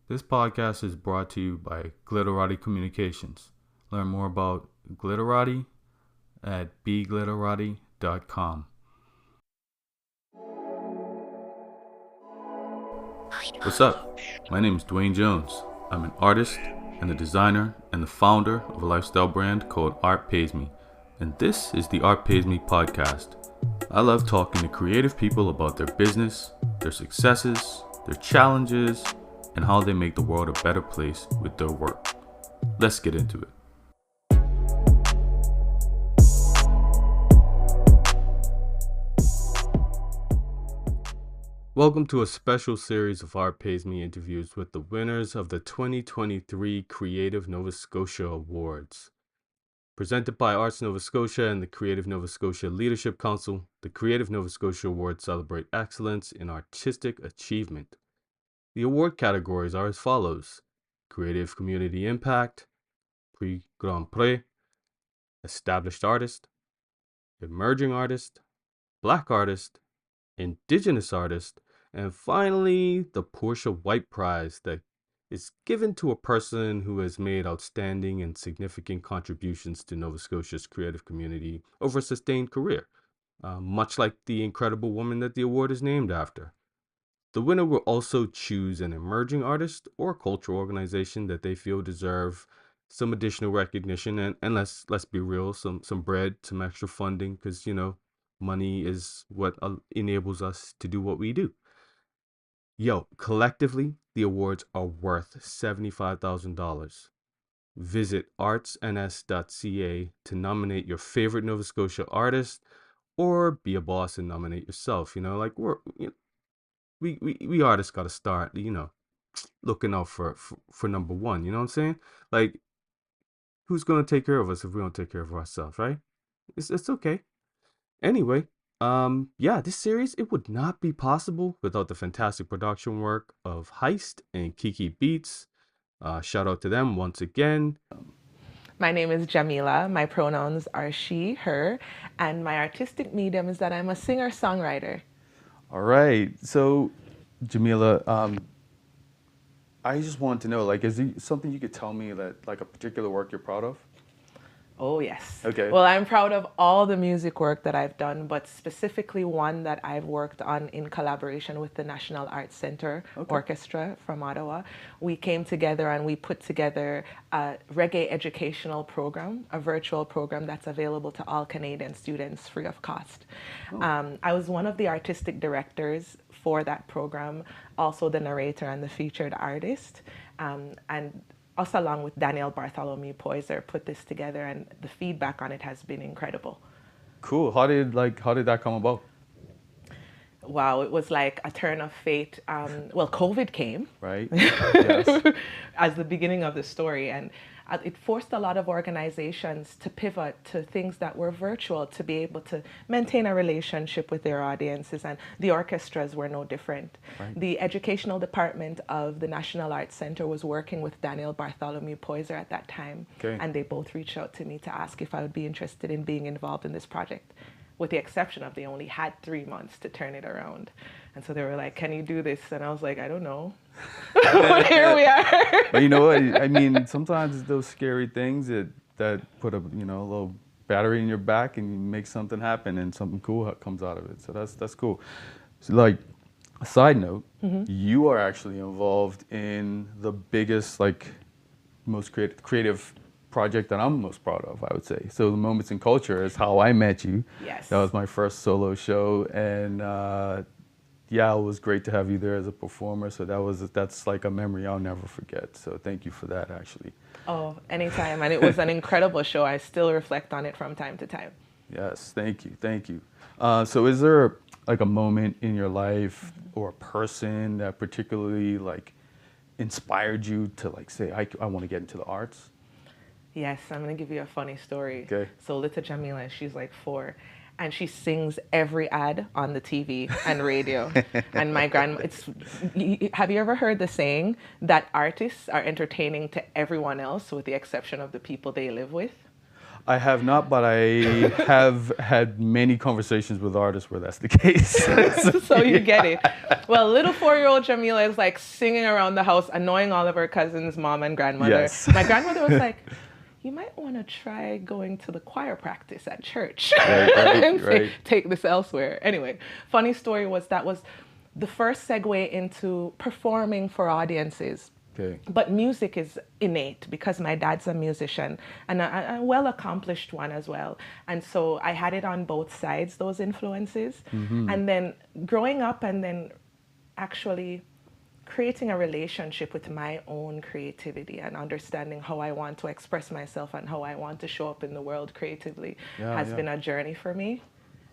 This podcast is brought to you by Glitterati Communications. Learn more about Glitterati at bglitterati.com. What's up? My name is Dwayne Jones. I'm an artist and a designer and the founder of a lifestyle brand called Art Pays Me. And this is the Art Pays Me podcast. I love talking to creative people about their business, their successes, their challenges, and how they make the world a better place with their work. Let's get into it. Welcome to a special series of Art Pays Me interviews with the winners of the 2023 Creative Nova Scotia Awards. Presented by Arts Nova Scotia and the Creative Nova Scotia Leadership Council, the Creative Nova Scotia Awards celebrate excellence in artistic achievement. The award categories are as follows: Creative Community Impact, Prix Grand Prix, Established Artist, Emerging Artist, Black Artist, Indigenous Artist, and finally the Portia White Prize that is given to a person who has made outstanding and significant contributions to Nova Scotia's creative community over a sustained career, much like the incredible woman that the award is named after. The winner will also choose an emerging artist or cultural organization that they feel deserve some additional recognition and let's be real, some bread, some extra funding, because money is what enables us to do what we do. Collectively, the awards are worth $75,000. Visit artsns.ca to nominate your favorite Nova Scotia artist, or be a boss and nominate yourself. We artists got to start, looking out for number one. You know what I'm saying? Like, who's going to take care of us if we don't take care of ourselves, right? It's okay. Anyway, this series, it would not be possible without the fantastic production work of Heist and Kiki Beats. Shout out to them once again. My name is Jah'Mila. My pronouns are she, her, and my artistic medium is that I'm a singer-songwriter. All right. So, Jah'Mila, I just wanted to know, is there something you could tell me that, a particular work you're proud of? Oh, yes. Okay. Well, I'm proud of all the music work that I've done, but specifically one that I've worked on in collaboration with the National Arts Centre Orchestra from Ottawa. We came together and we put together a reggae educational program, a virtual program that's available to all Canadian students free of cost. I was one of the artistic directors for that program, also the narrator and the featured artist. And us, along with Daniel Bartholomew Poyser, put this together, and the feedback on it has been incredible. Cool. How did that come about? Wow, it was like a turn of fate. COVID came. Right. Yes. As the beginning of the story, and it forced a lot of organizations to pivot to things that were virtual to be able to maintain a relationship with their audiences, and the orchestras were no different. Right. The educational department of the National Arts Centre was working with Daniel Bartholomew Poyser at that time, and they both reached out to me to ask if I would be interested in being involved in this project, with the exception of they only had 3 months to turn it around. And so they were like, can you do this? And I was like, I don't know. But here we are. But you know what? I mean, sometimes it's those scary things that put a little battery in your back and you make something happen and something cool comes out of it. So that's cool. So a side note, you are actually involved in the biggest, most creative project that I'm most proud of, I would say. So the Moments in Culture is how I met you. Yes. That was my first solo show, and it was great to have you there as a performer. So that's a memory I'll never forget. So thank you for that, actually. Oh, anytime. And it was an incredible show. I still reflect on it from time to time. Yes, thank you. So is there a moment in your life or a person that particularly inspired you to say, I want to get into the arts? Yes, I'm going to give you a funny story. Okay. So little Jah'Mila, she's 4, and she sings every ad on the TV and radio. And my grandma, have you ever heard the saying that artists are entertaining to everyone else with the exception of the people they live with? I have not, but I have had many conversations with artists where that's the case. So you get it. Well, little 4-year-old Jah'Mila is like singing around the house, annoying all of her cousins, mom and grandmother. Yes. My grandmother was like, you might want to try going to the choir practice at church and take this elsewhere. Anyway, funny story was that was the first segue into performing for audiences. Okay. But music is innate because my dad's a musician and a well-accomplished one as well. And so I had it on both sides, those influences. And then growing up and then actually creating a relationship with my own creativity and understanding how I want to express myself and how I want to show up in the world creatively has been a journey for me.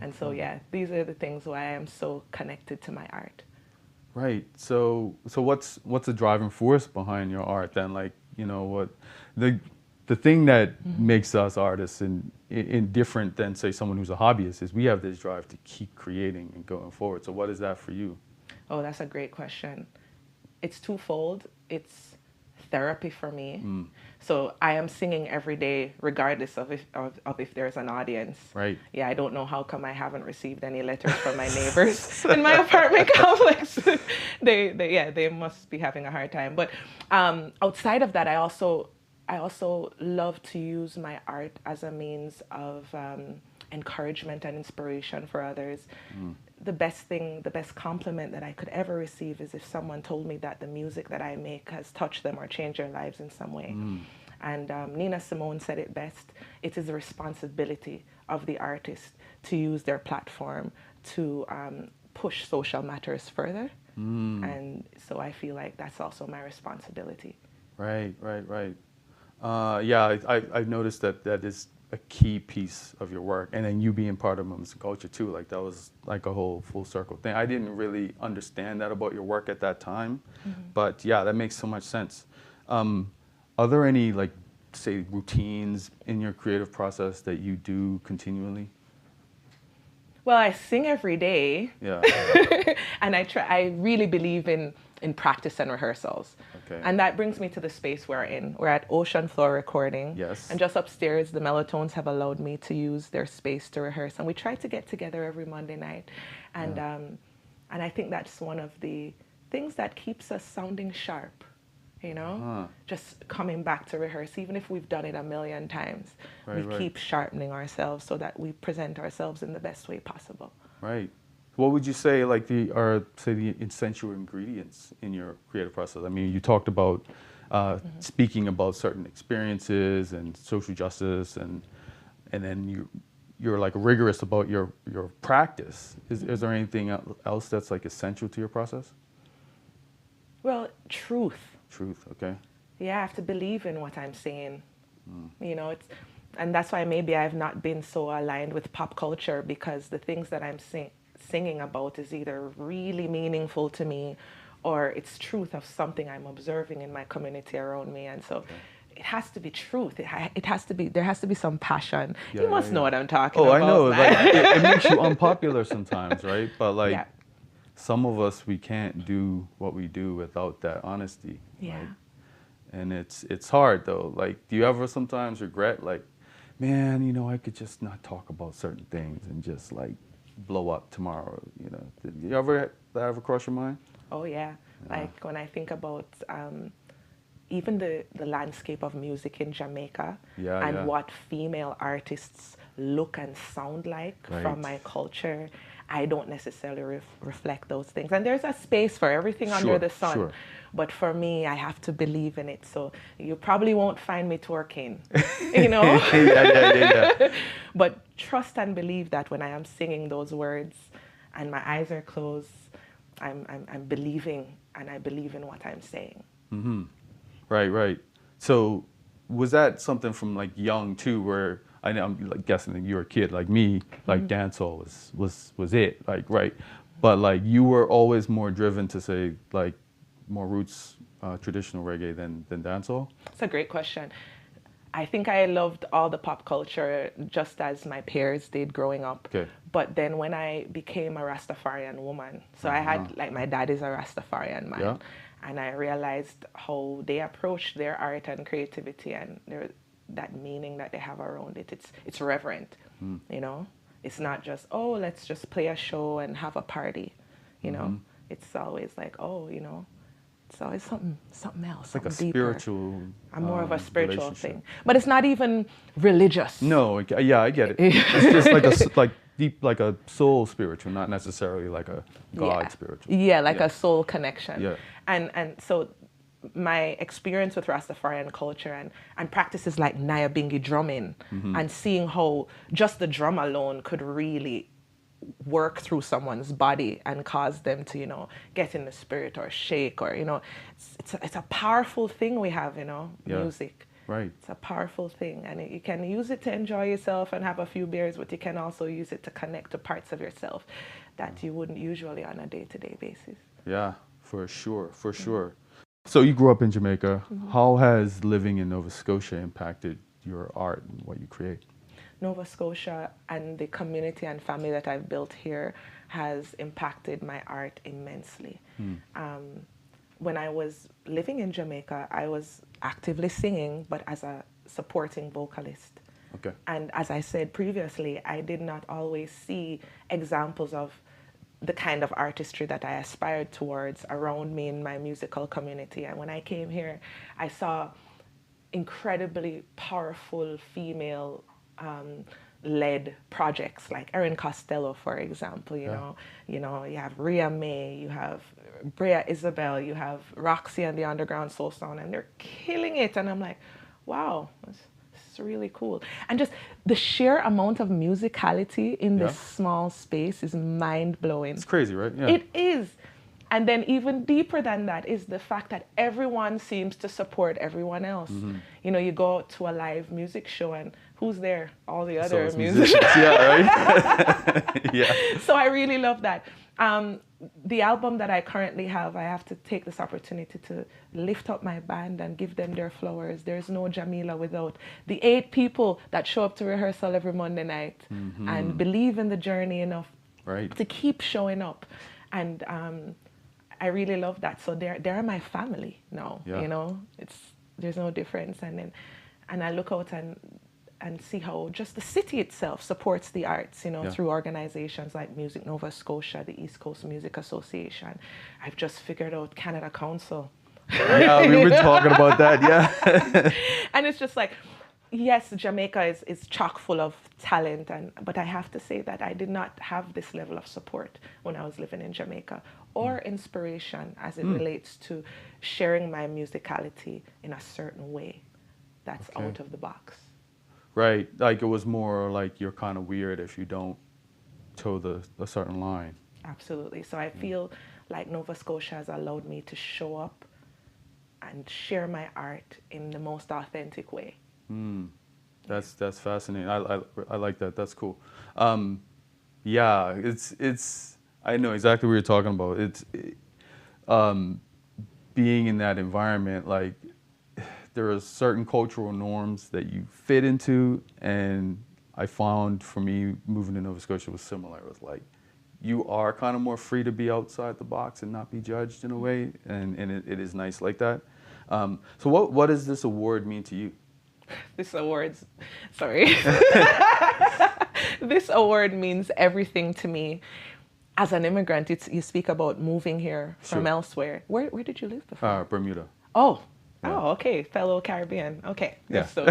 And so, yeah, these are the things why I am so connected to my art. Right. So what's the driving force behind your art then? Like, you know, what the thing that makes us artists in different than say someone who's a hobbyist is we have this drive to keep creating and going forward. So what is that for you? Oh, that's a great question. It's twofold. It's therapy for me. So I am singing every day, regardless of if there's an audience. Right. Yeah, I don't know how come I haven't received any letters from my neighbors in my apartment complex. They must be having a hard time. But outside of that, I also love to use my art as a means of encouragement and inspiration for others. The best compliment that I could ever receive is if someone told me that the music that I make has touched them or changed their lives in some way. And Nina Simone said it best, it is the responsibility of the artist to use their platform to push social matters further. And so I feel like that's also my responsibility. Right. Yeah, I've noticed that is a key piece of your work, and then you being part of Movement and Culture too. Like that was like a whole full circle thing. I didn't really understand that about your work at that time, but yeah, that makes so much sense. Are there any like say routines in your creative process that you do continually? Well, I sing every day. Yeah. And I really believe in practice and rehearsals. Okay. And that brings me to the space we're in. We're at Ocean Floor Recording. Yes. And just upstairs, the Melatones have allowed me to use their space to rehearse. And we try to get together every Monday night. And and I think that's one of the things that keeps us sounding sharp, you know? Just coming back to rehearse, even if we've done it a million times. We keep sharpening ourselves so that we present ourselves in the best way possible. Right. What would you say like the essential ingredients in your creative process? I mean, you talked about speaking about certain experiences and social justice, and then you're like rigorous about your practice. Is there anything else that's like essential to your process? Well, truth. Truth. Okay. Yeah, I have to believe in what I'm saying. You know, and that's why maybe I've not been so aligned with pop culture, because the things that I'm singing about is either really meaningful to me or it's truth of something I'm observing in my community around me. And so it has to be truth. There has to be some passion. You must know what I'm talking about. Oh, I know. Like, it makes you unpopular sometimes, right? But like some of us, we can't do what we do without that honesty. Yeah. Right? And it's hard though. Like, do you ever sometimes regret like, man, you know, I could just not talk about certain things and just like blow up tomorrow, you know? Did you ever that ever cross your mind? Oh yeah. Like when I think about even the landscape of music in Jamaica and what female artists look and sound like from my culture, I don't necessarily reflect those things. And there's a space for everything under the sun. Sure. But for me, I have to believe in it. So you probably won't find me twerking, you know? Yeah. But trust and believe that when I am singing those words and my eyes are closed, I'm believing, and I believe in what I'm saying. Mm-hmm. Right. So was that something from like young too, where I know I'm like guessing that you were a kid like me, like dancehall was it, like, right? But like you were always more driven to say like more roots, traditional reggae than dancehall? It's a great question. I think I loved all the pop culture just as my peers did growing up. Okay. But then when I became a Rastafarian woman, so I had, like, my dad is a Rastafarian man. Yeah. And I realized how they approached their art and creativity, and that meaning that they have around it. It's reverent, you know. It's not just, oh, let's just play a show and have a party, you know. It's always like, oh, you know, it's always something else, It's like something a deeper. spiritual I'm more of a spiritual relationship. thing, but it's not even religious. No, yeah, I get it. It's just like like deep, like a soul spiritual, not necessarily like a God spiritual. Yeah, like a soul connection. Yeah. And so my experience with Rastafarian culture and practices like Nyabingi drumming and seeing how just the drum alone could really work through someone's body and cause them to, you know, get in the spirit or shake or, you know, it's a powerful thing we have, you know, music. Right. It's a powerful thing, and you can use it to enjoy yourself and have a few beers, but you can also use it to connect to parts of yourself that you wouldn't usually on a day-to-day basis. Yeah, for sure, for sure. So you grew up in Jamaica. How has living in Nova Scotia impacted your art and what you create? Nova Scotia and the community and family that I've built here has impacted my art immensely. When I was living in Jamaica, I was actively singing, but as a supporting vocalist. Okay. And as I said previously, I did not always see examples of the kind of artistry that I aspired towards around me in my musical community. And when I came here, I saw incredibly powerful female led projects like Erin Costello, for example. You know, you have Rhea May, you have Brea Isabel, you have Roxy and the Underground Soul Sound, and they're killing it. And I'm like, wow, this is really cool. And just the sheer amount of musicality in this small space is mind blowing. It's crazy, right? Yeah. It is. And then even deeper than that is the fact that everyone seems to support everyone else. You know, you go to a live music show and who's there? All the other musicians. Yeah, right? Yeah. So I really love that. The album that I currently have, I have to take this opportunity to lift up my band and give them their flowers. There's no Jah'Mila without the 8 people that show up to rehearsal every Monday night and believe in the journey enough to keep showing up. And I really love that. So they're my family now. You know, there's no difference. And I look out and see how just the city itself supports the arts, you know, through organizations like Music Nova Scotia, the East Coast Music Association. I've just figured out Canada Council. Yeah, we were talking about that, yeah. And it's just like, yes, Jamaica is chock full of talent, but I have to say that I did not have this level of support when I was living in Jamaica, or inspiration as it relates to sharing my musicality in a certain way that's out of the box. Right, like it was more like you're kind of weird if you don't toe a certain line. Absolutely. So I feel like Nova Scotia has allowed me to show up and share my art in the most authentic way. That's fascinating. I like that. That's cool. Yeah, it's I know exactly what you're talking about. It's being in that environment, like there are certain cultural norms that you fit into, and I found for me moving to Nova Scotia was similar. It was like you are kind of more free to be outside the box and not be judged in a way, and it is nice like that. So what does this award mean to you? This award's, sorry. This award means everything to me. As an immigrant, you speak about moving here from elsewhere. Where did you live before? Bermuda. Oh, okay. Fellow Caribbean. Okay. Yeah. So,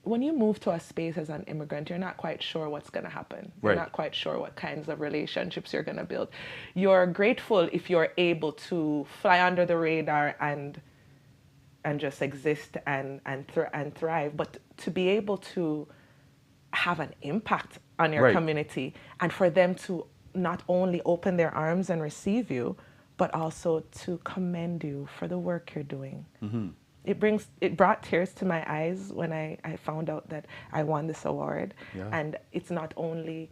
when you move to a space as an immigrant, you're not quite sure what's going to happen. You're not quite sure what kinds of relationships you're going to build. You're grateful if you're able to fly under the radar and just exist and thrive, but to be able to have an impact on your community and for them to not only open their arms and receive you, but also to commend you for the work you're doing. It brought tears to my eyes when I found out that I won this award. And it's not only,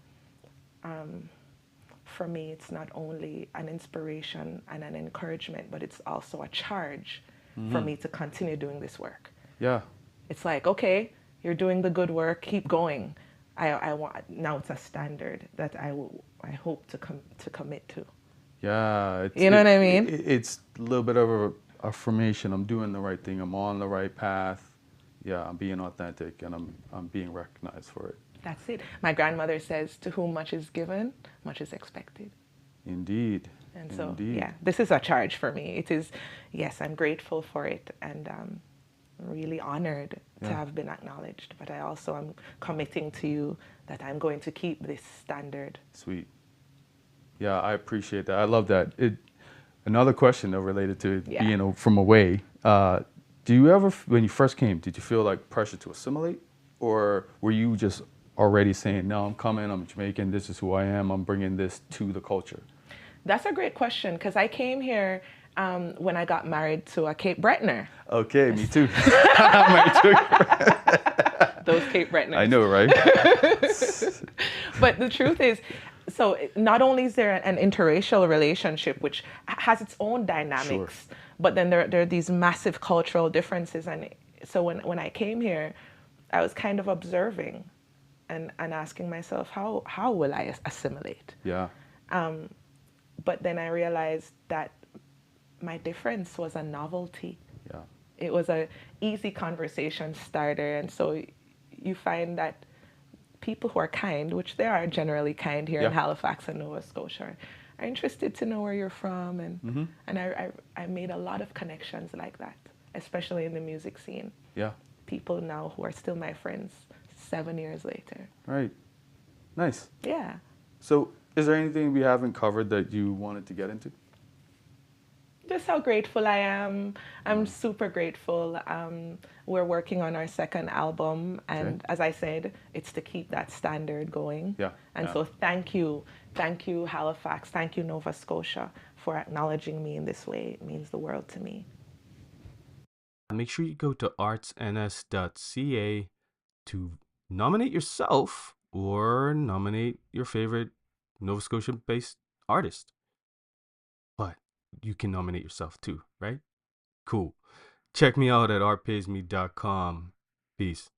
for me, it's not only an inspiration and an encouragement, but it's also a charge for me to continue doing this work. Yeah. It's like, okay, you're doing the good work, keep going. I want, now it's a standard that I hope to commit to. Yeah. You know what I mean? It's a little bit of affirmation. I'm doing the right thing. I'm on the right path. Yeah, I'm being authentic, and I'm being recognized for it. That's it. My grandmother says, to whom much is given, much is expected. Indeed. And so, Indeed. yeah, this is a charge for me. It is, yes, I'm grateful for it and really honored to have been acknowledged. But I also am committing to you that I'm going to keep this standard. Sweet. Yeah, I appreciate that. I love that. Another question though related to being from away. Do you ever, when you first came, did you feel like pressure to assimilate, or were you just already saying, no, I'm coming, I'm Jamaican, this is who I am, I'm bringing this to the culture? That's a great question, because I came here when I got married to a Cape Bretoner. Okay, me too. Me too. Those Cape Bretoners. I know, right? But the truth is, so not only is there an interracial relationship, which has its own dynamics, but then there are these massive cultural differences. And so when I came here, I was kind of observing and asking myself, how will I assimilate? Yeah. But then I realized that my difference was a novelty. Yeah. It was a easy conversation starter. And so you find that people who are kind, which they are generally kind here in Halifax and Nova Scotia, are interested to know where you're from. And and I made a lot of connections like that, especially in the music scene. Yeah. People now who are still my friends 7 years later. Right. Nice. Yeah. So is there anything we haven't covered that you wanted to get into? Just how grateful I am. I'm super grateful. We're working on our second album, and as I said, it's to keep that standard going. Yeah. And so thank you, Halifax, thank you, Nova Scotia, for acknowledging me in this way. It means the world to me. Make sure you go to artsns.ca to nominate yourself or nominate your favorite Nova Scotia-based artist. But you can nominate yourself too, right? Cool. Check me out at artpaysme.com. Peace.